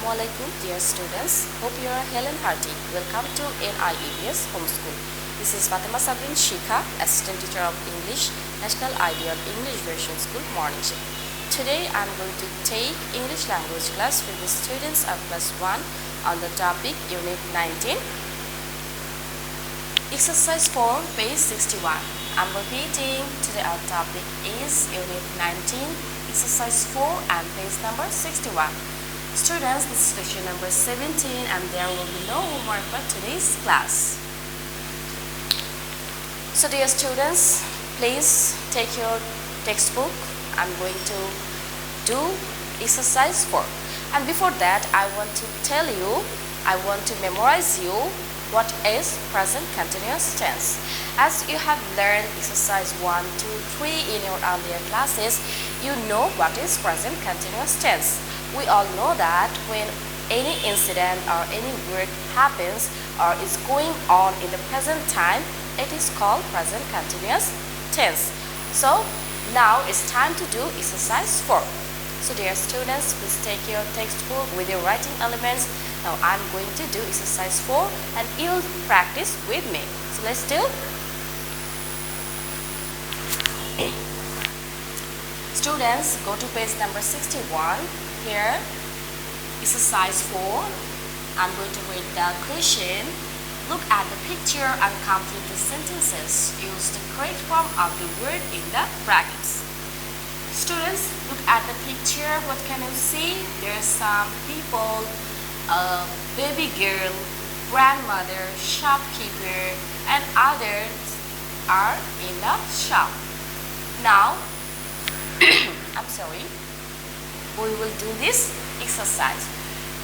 Assalamualaikum dear students. Hope you are hale and hearty. Welcome to NIEBS Homeschool. This is Fatema Sabrin Shikha, Assistant Teacher of English, National Ideal English Version School, Morning Shift. Today I am going to take English language class with the students of class 1 on the topic Unit-19. Exercise 4, page 61. I'm repeating, today our topic is Unit-19, Exercise 4 and page number 61. Students, this is question number 17 and there will be no homework for today's class. So dear students, please take your textbook. I'm going to do exercise 4. And before that, I want to tell you, I want to memorize you what is present continuous tense. As you have learned exercise 1, 2, 3 in your earlier classes, you know what is present continuous tense. We all know that when any incident or any word happens or is going on in the present time, it is called present continuous tense. So now it's time to do exercise 4. So dear students, please take your textbook with your writing elements. Now I'm going to do exercise 4 and you'll practice with me. So let's do. Students, go to page number 61. Here, exercise 4. I'm going to read the question. Look at the picture and complete the sentences. Use the correct form of the word in the brackets. Students, look at the picture. What can you see? There are some people, a baby girl, grandmother, shopkeeper, and others are in the shop. Now, I'm sorry. We will do this exercise.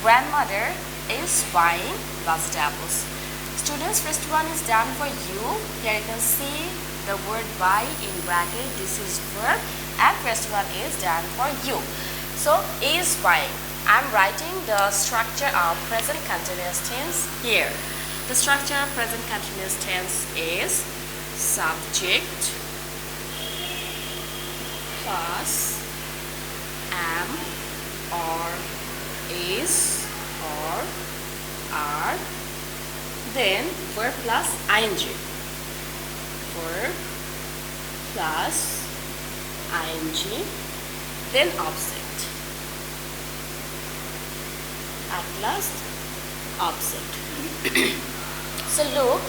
Grandmother is buying vegetables. Students, first one is done for you. Here you can see the word buy in bracket. This is verb and first one is done for you. So is buying. I'm writing the structure of present continuous tense here. The structure of present continuous tense is subject plus am or is or are, then verb plus ing, verb plus ing, then object, at last object. So look,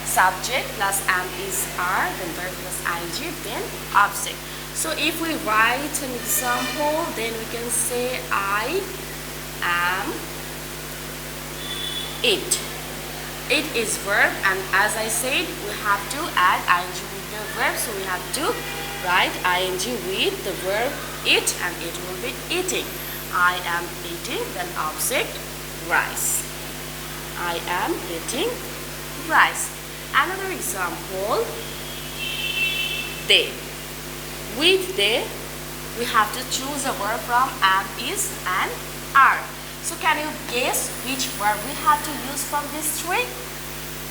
subject plus am is are, then verb plus ing, then object. So if we write an example, then we can say I am it. It is verb, and as I said, we have to add ing with the verb, so we have to write ing with the verb it, and it will be eating. I am eating, then object rice. I am eating rice. Another example, they. With they, we have to choose a verb from am, is, and are. So can you guess which verb we have to use from these three?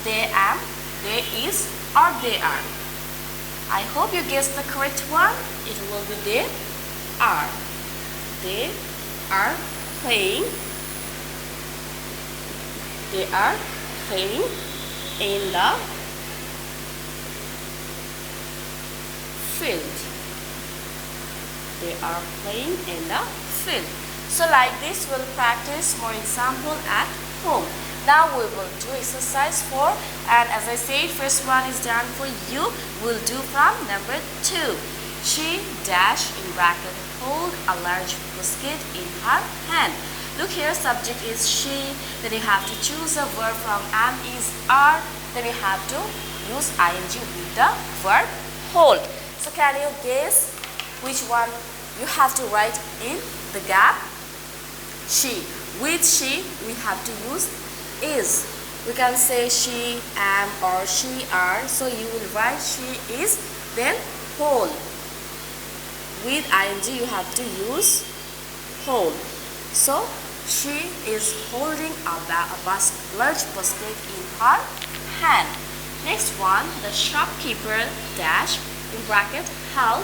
They am, they is, or they are. I hope you guessed the correct one. It will be they are. They are playing. They are playing in the field. They are playing in the field. So like this, we'll practice more example at home. Now we will do exercise 4, and as I said, first one is done for you. We'll do from number 2. She dash in bracket hold a large basket in her hand. Look here, subject is she, then you have to choose a verb from am, is, are, then you have to use ing with the verb hold. So can you guess which one you have to write in the gap? She. With she, we have to use is. We can say she, am, or she, are. So you will write she is, then hold. With ing, you have to use hold. So she is holding a large basket in her hand. Next one, the shopkeeper dash in bracket help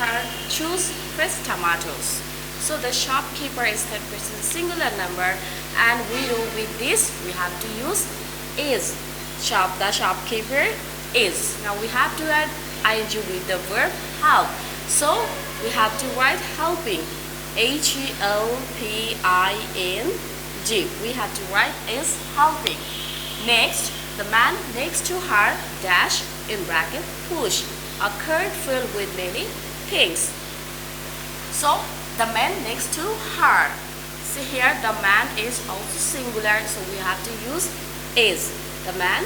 her choose fresh tomatoes. So the shopkeeper is third person singular number. and we know with this we have to use is. The shopkeeper is. Now we have to add ing with the verb help. So we have to write helping. Helping. We have to write is helping. Next, the man next to her dash in bracket push. A cart filled with many things. So the man next to her. See here the man is also singular, so we have to use is. The man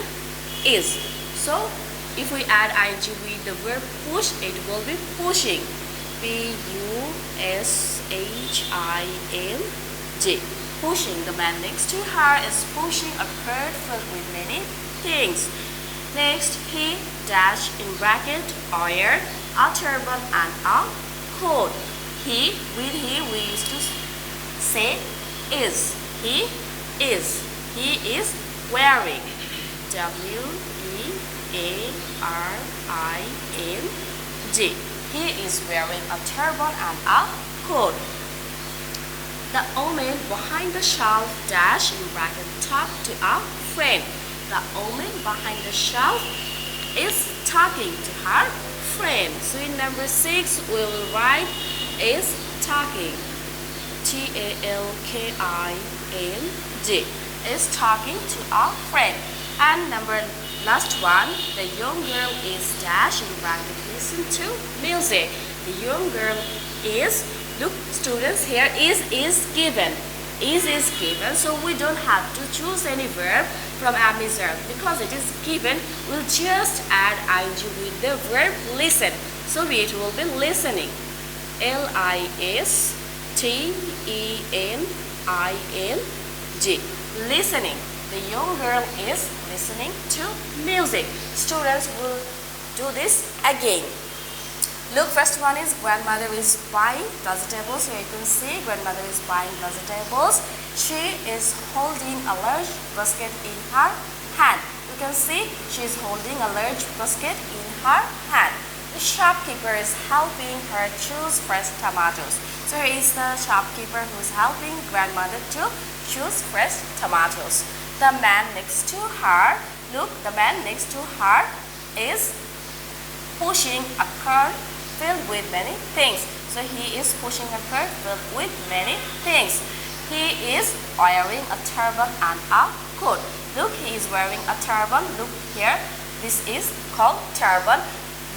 is. So if we add ing with the verb push, it will be pushing. Pushing. Pushing. The man next to her is pushing a cart filled with many things. Next, he dash in bracket iron a turban and a coat. He, with he we used to say is. He is. He is wearing. W-E-A-R-I-N-G. He is wearing a turban and a coat. The woman behind the shelf dash in bracket talked to a friend. The woman behind the shelf is talking to her friend. So in number 6 we will write is talking. T-A-L-K-I-N-G. Is talking to a friend. And last one, the young girl is dash in bracket listen to music. The young girl is, look students, here is given. Is given, so we don't have to choose any verb from Amizar because it is given. We'll just add ing with the verb listen. So it will be listening. L-I-S-T-E-N-I-N-G. Listening. The young girl is listening to music. Students will do this again. Look, first one is grandmother is buying vegetables. Here you can see grandmother is buying vegetables. She is holding a large basket in her hand. You can see she is holding a large basket in her hand. The shopkeeper is helping her choose fresh tomatoes. So here is the shopkeeper who is helping grandmother to choose fresh tomatoes. The man next to her, look, the man next to her is pushing a cart filled with many things. So he is pushing a cart filled with many things. He is wearing a turban and a coat. Look, he is wearing a turban. Look here, this is called turban.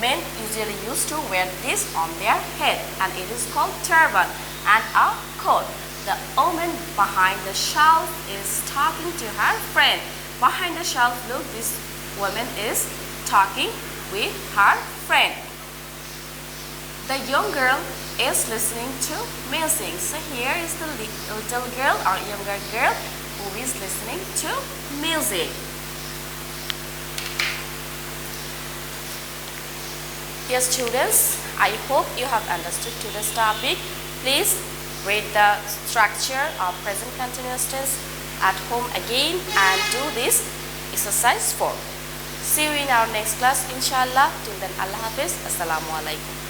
Men usually used to wear this on their head and it is called turban. And a coat. The woman behind the shelf is talking to her friend. Behind the shelf, look, this woman is talking with her friend. The young girl is listening to music. So here is the little girl or younger girl who is listening to music. Dear students, I hope you have understood today's topic. Please read the structure of present continuous tense at home again and do this exercise 4. See you in our next class, inshallah. Till then, Allah Hafiz. Assalamu alaikum.